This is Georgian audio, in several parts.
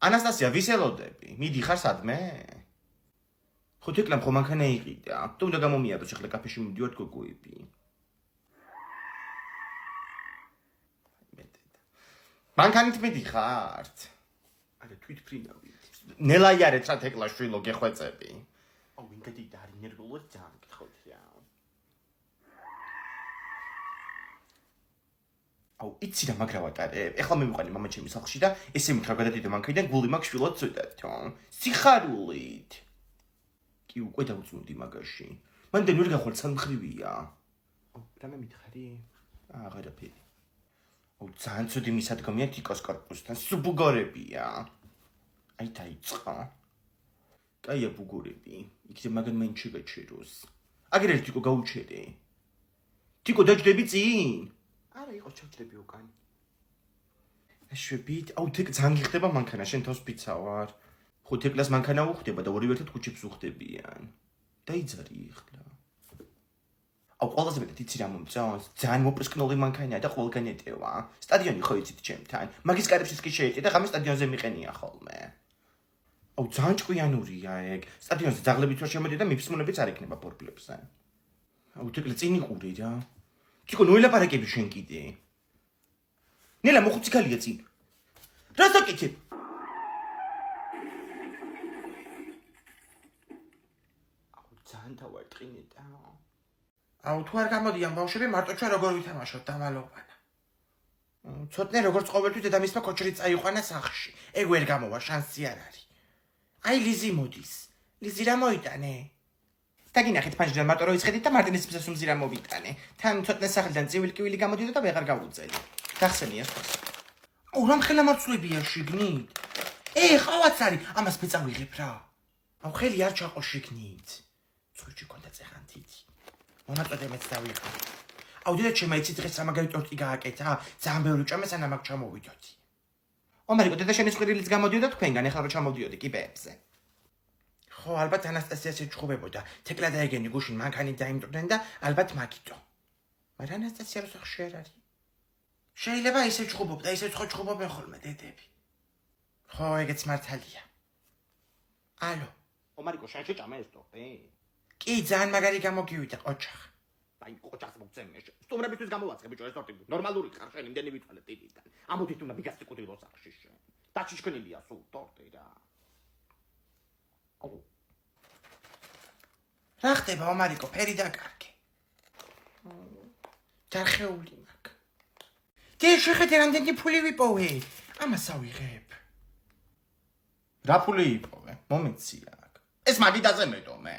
ანასტასია, ვისელოდები. მიდიხარ სადმე? ხო თეკლამ ხო მანქანა იყიდა. თუ უნდა გამომიადოს ახლა კაფეში მივდივართ გოგოები. მანქანით მიდიხართ? არა, თვითფრინავით. ნელაიარეთ რა თეკლა შვილო გეხვეწები. აუ, ვინ გადიდა არის ნერვულად ძალიან გითხოთ რა. აუ, იცი რა მაგრავატარე. ეხლა მივიყვანი მამა ჩემი სახლში და ესე მითხრა გადადიდე მანქანიდან გული მაქვს შვილად წვიდათო. სიხარულით. კი უკვე დავწუნდი მაგაში. მანდ ვერ გახვალ სამხრივია. აუ, რამე მითხარი? აღარაფერი. აუ, ძალიან ცუდი მისადგომია თიკოს корпуსთან. სუბუგორებია. აი დაიწყო. კაია ბუგორები. იქნებ მაგან მაინც შეგაჩეროს. აგერ ერთ თიკო გაუჩერე. თიკო დაჯდები წინ? არა, იყო ჩავჭრები უკან. ეშვებით, აუ თეკ ძალიან გიხდება მანქანა, შენ თავს პიცა ვარ. ხო თეკლას მანქანა უხდება და ორივე ერთად ქუჩებს უხდებიან. დაიძარი ეხლა. აუ ყველაზე მეტად იცი რა მომწონს? ძალიან მოპრისკნული მანქანაა და ყველგან ეტევა. სტადიონი ხო იცით ჩემთან. მაგის კარებშიც კი შეეჭი და ღამე სტადიონზე მიყენია ხოლმე. აუ ძალიან ჭკვიანურია ეგ. სტადიონზე ძაღლებით რო შემოდი და მიფსმუნებიც არ იქნება ბორბლებზე. აუ თეკლე წინ იყური რა. თიკო ნოელაპარაკები შენ კიდე. ნელა მოხუცი ქალია წინ. რა საკეთებ? აუ ძალიან დავარტყინე და. აუ თუ არ გამოდიან ბავშვები მარტო ჩვენ როგორ ვითამაშოთ დამალოვანა. ცოტნე როგორც ყოველთვის დედამისმა კოჩრით წაიყვანა სახლში. ეგ ვერ გამოვა, შანსი არ არის. აი ლიზი მოდის. ლიზი რა მოიტანე? დაგინახეთ ფანჯრიდან მარტო რო იცხედით და მარტინის ფსას უმზი რა მოვიტანე. თან ცოტნე სახლიდან წივილ-კივილი გამოდიდა და ვეღარ გავუწელი. გახსენია ხოს. აუ რამხელა მარცვლებია შიგნით. ყავაც არის, ამას მეწავიღებ რა. აუ ხელი არ ჩაყო შიგნით. ცხვირი კონდა წეღანთით. მონაწოდე მეც დავიღო. აუ დედა ჩემა იცით დღეს სამაგარი ტორტი გააკეთა, ძალიან ბევრი ჭამე სანამ აქ ჩამოვიდოდი. ომარიკო დედა შენი სხირილიც გამოდიოდა თქვენგან, ეხლა რო ჩამოვდიოდი კიბეებზე. ხო, ალბათ ანასტასიას ეჩხუბებოდა. თეკლა და ეგენი გუშინ მანქანით დაიმტვრდნენ და ალბათ მაგიტო. მაგრამ ანასტასია რო სახში არ არის. შეიძლება ისე ჩხუბობდა, ისე ჩხუბობენ ხოლმე დედები. ხო, ეგეც მართალია. ალო, ომარიკო შენ შეჭამე ეს ტორტი? კი, ძალიან მაგარი გამოგივიდა ყოჩახ. აი, ყოჩახს მოგწემე. სტუმრებისთვის გამოვაცხე ბიჭო ეს ტორტი. ნორმალური ხარ შენ იმდენი ვიცვალე ტიტიდან. ამოდით უნდა მიგასტიკუდილო სახში შენ. დაჩიშკნილია სულ ტორტი რა. აუ. რა ხდება ომარიკო, ფერი დაკარგე. დარხეული მაქვს. დი შეხედე რამდენი ფული ვიპოვე. ამას ავიღებ. რა ფული იპოვე? მომეცია აქ. ეს მაგიდაზე მეტო მე.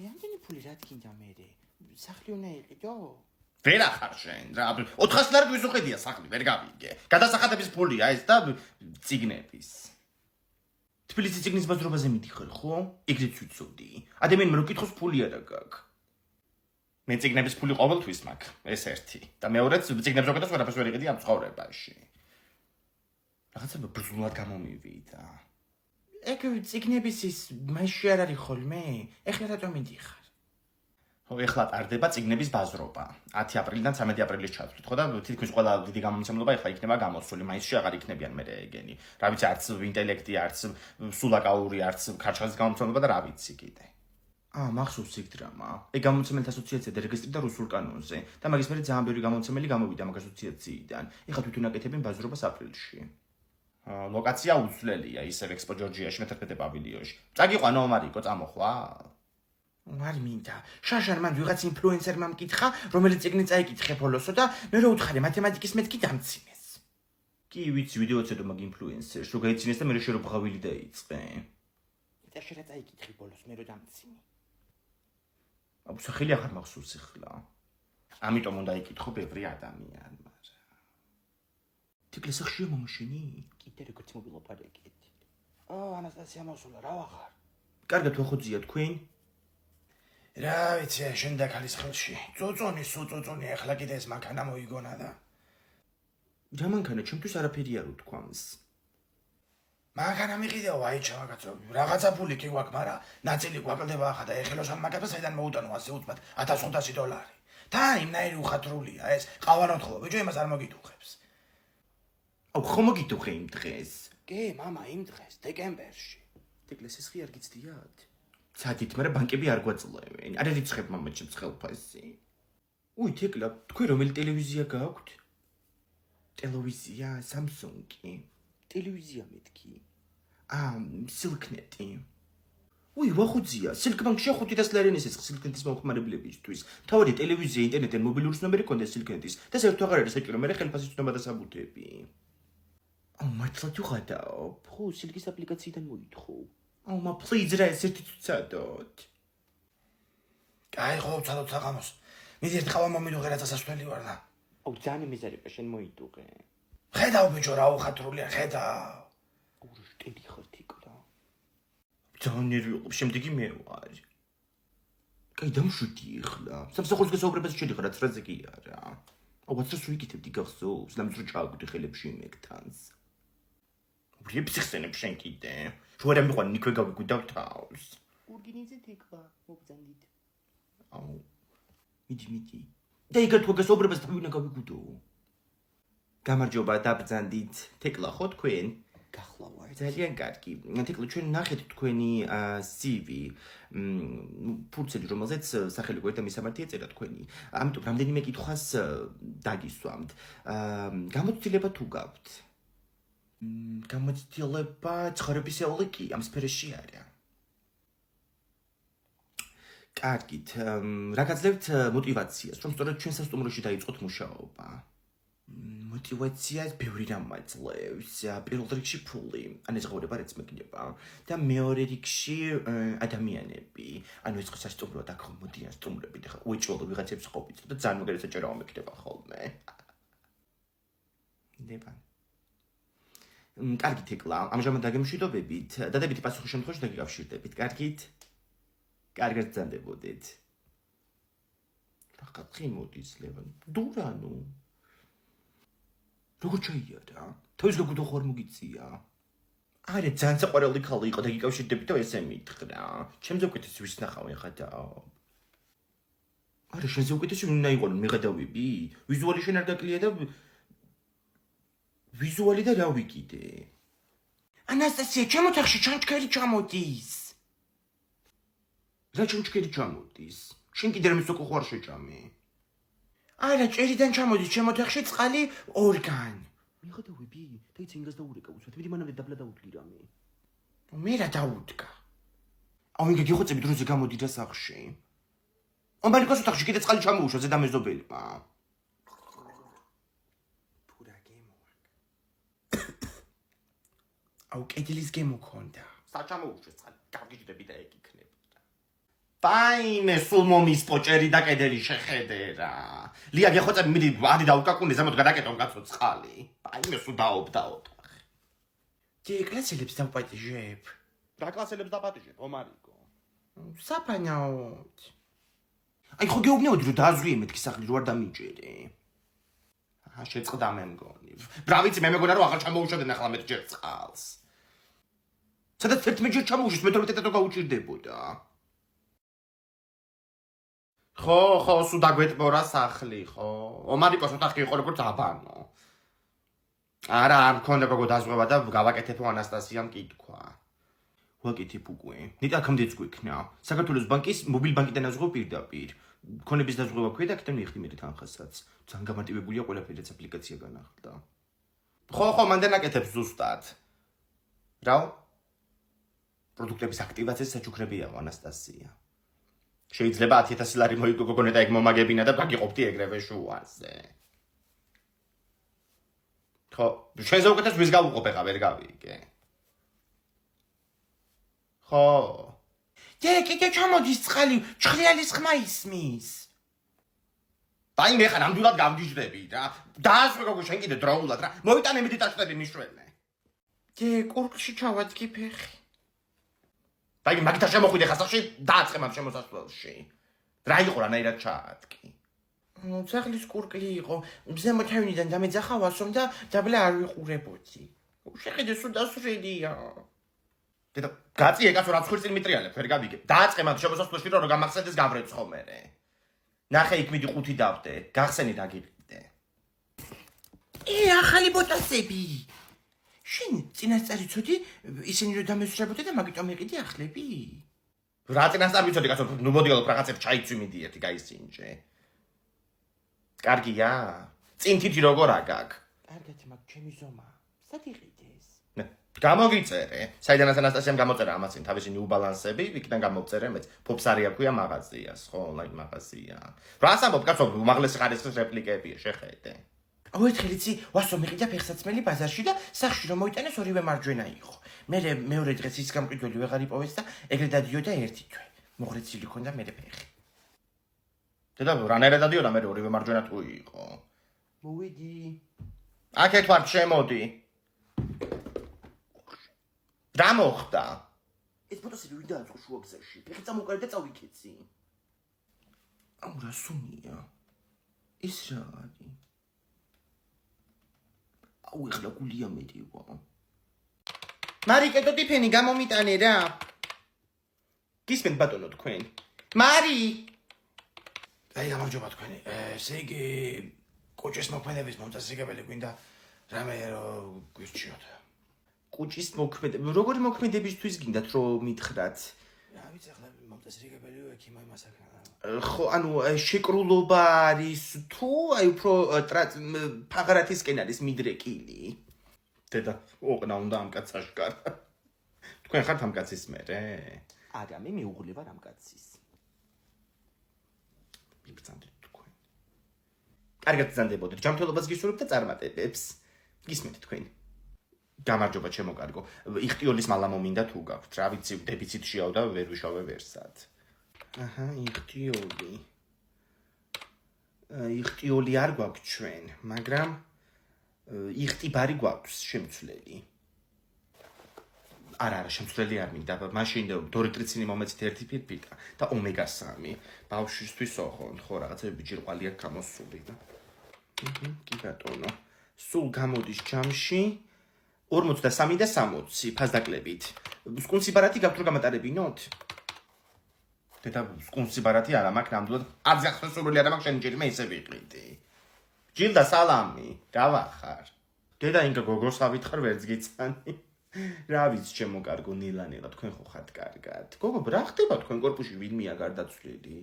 რამდენი ფული რა თქინდა მერე? სახლი უნდა იყიდო? ვერ ახარ შენ რა. 400 ლარი გვიზუყედია სახლი, ვერ გავიგე. გადასახადების ფულია ეს და ციგნების. თბილისის ციგნის ბაზრობაზე მიდიხარ ხო? ეგრეც ვიცოდი. ადამიანმა რო კითხოს ფული არა გაქვს. მე ციგნების ფული ყოველთვის მაქვს, ეს ერთი. და მეორეც ციგნებს როკეთას ვერაფერს ვერ იყიდი ამ ცხოვრებაში. რაღაცა ბრძულად გამომივიდა. ეგ ციგნების ის მასში არ არის ხოლმე? ეხლა რატომ მიდიხარ? ხო, ეხლა ტარდება ციგნების ბაზრობა. 10 აპრილიდან 13 აპრილის ჩათვლით, ხო და თითქმის ყველა დიდი გამომცემლობა ეხლა იქნება გამოსული, მაისში აღარ იქნებიან მე ეგენი. რა ვიცი, არც ინტელექტი, არც სულაკაური, არც ქარჩხალის გამომცემლობა და რა ვიცი კიდე. მახსოვს იქ დრამა. ეგ გამომცემელთა ასოციაცია დარეგისტრირდა რუსულ კანონზე და მაგის მერე ძალიან ბევრი გამომცემელი გამოვიდა მაგ ასოციაციიდან. ეხლა თვითონ აკეთებენ ბაზრობას აპრილში. ლოკაცია უცვლელია, ისევ ექსპო ჯორჯიაში მე-11 პავილიონში. წაგიყვანო ომარიკო, წამოხვალ? არ მინდა. შაშარ მან ვიღაც ინფლუენსერმა მკითხა, რომელიც ციგნი წაიკითხე ბოლოსო და მე რო უთხარი მათემატიკის მეთქი დამცინეს. კი, ვიცი, ვიდეოც ედო მაგ ინფლუენსერს, რო გაიცინეს და მე რო შერო ბღავილი დაიწყე. და შენ რა წაიკითხე ბოლოს მე რო დამცინე. აუ სახელი აღარ მახსოვს ეხლა. ამიტომ უნდა იკითხო ბევრი ადამიანმა. თიკლე სახშია მომშენი? კიდე როგორც მობილოპარაკეთ. ანასტასია მოსულა, რა ვახარ? კარგად ვახოძია თქვენ? რა ვიცი, შენ და ქალის ხელში. წოწონი, ახლა კიდე ეს მანქანა მოიგონა და. რა მანქანა, ჩემთვის არაფერი არ უთქვამს. მანქანა მიყიდეო, აი ჩავაგაცო. რაღაცა ფული კი გვაქვს, მაგრამ ნაწილი გვაკლდება ახლა და ეხელოს ამ მაგას საიდან მოუტანო ასე უცბად $1500. და იმნაირი უხათრულია ეს. ყავაროთ ხოლმე, ბიჭო იმას არ მოგიტუხებს. აუ ხომ მოგიტუხე იმ დღეს? კი, мама, იმ დღეს, დეკემბერში. დეკლესის ხი არ გიცდიათ? ცადით, მაგრამ ბანკები არ გვაწლევენ. არ რიცხებ მამაჩემს ხელფასი. უი, თეკლა, თქვენ რომელი ტელევიზია გაქვთ? ტელევიზია, Samsung-ი. ტელევიზია მეთქი. Silknet-ი. უი, ვახუძია, Silkbank-ში 500 ლარიანის ეს Silknet-ის მომხმარებლებისთვის. თავი ტელევიზია, ინტერნეტი, მობილური ცნობები კონდეს Silknet-ის. და საერთოდ აღარ არის საჭირო, მე ხელფასის ცნობა და საბუთები. მართლაც უღადაობ. ხო, Silk-ის აპლიკაციიდან მოითხოვ. please რა ესეთი თუცადოთ. აი ხო, ცადოთ საღამოს. მიდი ერთ ყავა მომიდუღე რაცა სასვლელი ვარ და. ძალიან მეზარება შენ მოიდუღე. ხედავ ბიჭო რა უხათრულია, ხედავ. ურშტელი ხარ თიკლა. ძალიან ნერვიულობ, შემდეგი მე ვარ. კაი დამშვიდი ახლა. სამსახურის გასაუბრებაზე შედიხარ, რაც რაზე კი არა. ვაცრას ვიკითებდი გახსოვს, ნამის რო ჩააგდე ხელებში იმეკთანს. ვრიებს იხსენებ შენ კიდე. რო არ მიყვან ნიქვე გავიგვიდავ თავს. გურგინიძე თიკლა, მოგზანდით. მიდი. და იგარ თქვენ გასაუბრებას თავი უნდა გავიგვიდო. გამარჯობა, დაბრძანდით. თეკლა ხო თქვენ? გახლავარ. ძალიან კარგი. თეკლო ჩვენ ნახეთ თქვენი CV, ფურცელი რომელზეც სახელი გვერდა მისამართი ეწერა თქვენი. ამიტომ რამდენიმე კითხვას დაგისვამთ. გამოცდილება თუ გაქვთ? გამოცდილება ცხოვრებისეული კი ამ სფეროში არა. კარგით, რა გაძლევთ мотивაციას, რომ სწორედ ჩვენ სასტუმროში დაიწყოთ მუშაობა? мотивაციას ბევრი რამ აძლევს. პირველ რიგში ფული, ან ეს ღირება რაც მეკნება და მეორე რიგში ადამიანები. ანუ ეს სასტუმროა და ხომ მოდიან სტუმრები და უეჭველო ვიღაცებს ყოფით და ძალიან მაგარი საჭიროა მეკნება ხოლმე. ნება. კარგით ეკლა, ამჟამად დაგემშვიდობებით, დადებითი პასუხის შემთხვევაში დაგიკავშირდებით. კარგით? კარგად ბრძანდებოდეთ. რა კათხი მოდის ლევან? დურანო. როგორ ჩაიარა? თავის გაგუდო ხარ მოგიწია? არა, ძალიან საყვარელი ხალი იყო და გიკავშირდებით და ესე მითხრა. ჩემზე უკეთესი ვის ნახავენ ხადა? არა, შენზე უკეთესი უნდა იყო, მე გადავები? ვიზუალი შენ არ დაკლია და ვიზუალი და რა ვიკიდე? ანასტასია, ჩემ ოთახში ჩანჩქერი ჩამოდის. რა ჩანჩქერი ჩამოდის? შენ კიდე რამე სოკო ხარ შეჭამე? არა, ჭერიდან ჩამოდის ჩემ ოთახში წყალი ორგან. მე გადავები და იცი ინგას დაურეკა უსვათ. მიდი მანამდე დაბლა დაუდგი რამე. მე რა დაუდგა? ინგა გიხოცები დროზე გამოდი და სახში. ამბალიკოს ოთახში კიდე წყალი ჩამოუშვა ზედამეზობელმა. კედლის გემო ქონდა. საჩამოუშვეს წყალი, გავგიჯდები და ეგ იქნებოდა. Fine, სულ მომის პოჭერი და კედელი შეხედე რა. ლია გეხოცები მიდი ადი დაუკაკუნე ზემოთ გადაკეთონ კაცო წყალი. Fine, სულ დაობ. ჯე კლასელებს დავპატიჟებ. რა კლასელებს დაპატიჟებ, ომარიკო? საფანაოდ. აი ხო გეუბნეოდი რომ დააზვიე მეთქი სახლი რო არ დამიჯერე. შეწყდა მე მგონი. ბრავიცი მე მეგონა რომ აღარ ჩამოუშვებდნენ ახლა მე ჯერ წყალს. სადაც 11 ჩამოუშვის მე-12 დრო გაუჭირდებოდა. ხო, სულ დაგვეტყორა სახლი, ხო. ომარიკოს ოთახი იყო როგორც აბანო. არა, არ მქონდა გოგო დაზღვევა და გავაკეთებ ანასტასიამ კითხვა. ვაკეთებ უკვე. ნიტაკამდეც გვიქნა. საქართველოს ბანკის მობილ ბანკიდან აზღვევ პირდაპირ. ქონების დაზღვევა ქვია და აქედან მიხდი მე თანხასაც. ძალიან გამარტივებულია ყველაფერიც აპლიკაცია განახლდა. ხო, მანდ ნაკეთებ ზუსტად. რა? პროდუქტების აქტივაციას საჩუქრებია ანასტასია. შეიძლება 10000 ლარი მოიგო გოგონა და ეგ მომაგებინა და გაგიყოფდი ეგრევე შუაზე. ხო, შენზე უკეთეს ვის გავუყოფ ეხა ვერ გავიგე. ხო. კიდე ჩამოდის წყალი, ჩხრიალის ხმა ისმის. დაი მე ხარ ნამდვილად გავგიჟდები რა. დაასვე გოგო შენ კიდე დროულად რა. მოიტანე მიდი ტაშტები მიშვენე. კურკში ჩავადგი ფეხი. დაი მაგითა შემოხვიდე ხასახში დააწყე მაგ შემოსასვლელში. რა იყო რანაირად ჩაადგი? სახლის კურკლი იყო. ზემოთ თავიდან დამეძახავასო და დაბლა არ ვიყურებოდი. შეხედე სულ დასვრილია. და გაწიე კაცო რა ცხვრწინ მიტრიალებ ვერ გავიგებ. დააწყე მაგ შემოსასვლელში რომ გამახსენდეს გავრეცხო მერე. ნახე იქ მიდი 5 დავდე. გახსენი დაგიყიდე. ახალი ბოტასები. შენ წინასწარ იცოდი ისინი რომ დამესწრებოდი და მაგიტომ იყიდი ახლები? რა წინასწარ ვიცოდი კაცო, ნუ მოდიალობ რაღაცებს ჩაიცვი მიდი ერთი გაისინჯე. კარგია? წინ თითი როგორ აგაკ? კარგად მაგ ჩემი ზომა. სად იყიდეს? გამოგიწერე. საიდანაც ანასტასიამ გამოწერა ამას წინ თავისი ნიუ ბალანსები, იქიდან გამოვწერე მეც. ფოფსარი აქვია მაღაზიას, ხო, ონლაინ მაღაზია. რას ამბობ კაცო, უმაღლესი ხარისხის რეპლიკებია, შეხედე. აუ ერთხელ იცი, ვასო მიყიდა ფეხსაცმელი ბაზარში და სახში რომ მოიტანეს ორივე მარჯვენა იყო. მეორე დღეს ის გამყიდველი ვეღარ იპოვეს და ეგრე დადიოდა ერთი თვე. მოღრეცილი ქონდა მე ფეხი. დედა რანაირად დადიოდა მე ორივე მარჯვენა თუ იყო. მოვიდი. აქეთ ვარ, შემოდი. რა მოხდა? ეს ფოტოსი ვინ დააწყო შუა გზაში? ფეხი წამოყარე და წავიქეცი. აუ რა სუნია. ის რა არის? აუ ეხლა გულია მეტივა. მარი კეთო ტიფენი გამომიტანე რა. გისმენთ ბატონო თქვენ. მარი! აი გამარჯობა თქვენი. ესე იგი კოჭის მოქმედების მომწესრიგებელი გვინდა რამე რომ გვირჩიოთ. კუჭის მოქმედება. როგორი მოქმედებისთვის გინდათ რომ მითხრათ? რა ვიცი ახლა მომწესრიგებელი ექიმა იმასაკ. ხო, ანუ შეკრულობა არის თუ აი უფრო ფაღრათისკენ არის მიდრეკილი. დედა, ოყნა უნდა ამ კაცს აშკარა. თქვენ ხართ ამ კაცის მერე? არა, მე მეუღლე ვარ ამ კაცის. მიბრძანდით თქვენ. კარგად ბრძანდებოდეთ, ჯანმრთელობას გისურვებთ და წარმატებებს. გისმენთ თქვენ. გამარჯობა ჩემო კარგო. იხტიოლის მალა მომინდა თუ გაქვთ. რა ვიცი, დეფიციტშიაო და ვერ ვიშავე ვერსად. აჰა, იხტიოლი არ გვაქვს ჩვენ, მაგრამ იხტიბარი გვაქვს შემცვლელი. არა, შემცვლელი არ მინდა, მაშინ დორიტრიცინი მომეცით ერთი ფირფიტა და ომეგა 3. ბავშვისთვის ოღონდ, ხო, რაღაცები ჯირყვალი აქვს გამოსული და. კი ბატონო. სულ გამოდის ჯამში 43 და 60 ფასდაკლებით. სკუნსიბარათი გაქვთ რომ გამატარებინოთ? დედა სკუნსიბარათი არა მაქვს ნამდვილად. არც ახსოვსებული არა მაქვს შენ ჯერმე ისე ვიყიდი. ჯილდა სალამი, გავახარ. დედა ინგა გოგოსავით ხარ ვერც გიცანი. რა ვიცი ჩემო კარგო ნილანელა თქვენ ხო ხართ კარგად. გოგო რა ხდება თქვენ კორპუსში ვინმეა გარდაცვლილი?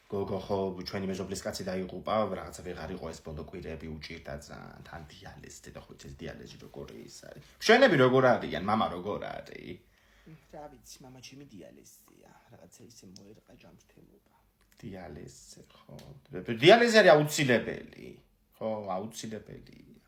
გოგო ხო ჩვენი მეზობლის კაცი დაიღუპა, რაღაცა ვეღარ იყო ეს ბოლო კვირები უჭირდა ძალიან. თან დიალეზი დედა ხო ეს დიალეზი როგორი ის არის? შენები როგორ არიან? მამა როგორ არის? რა ვიცი, მამა ჩემი დიალეზია. რაღაცა ისე მოერყა ჯანმრთელობა. დიალეზი ხო. დიალეზი არის აუცილებელი. ხო, აუცილებელია.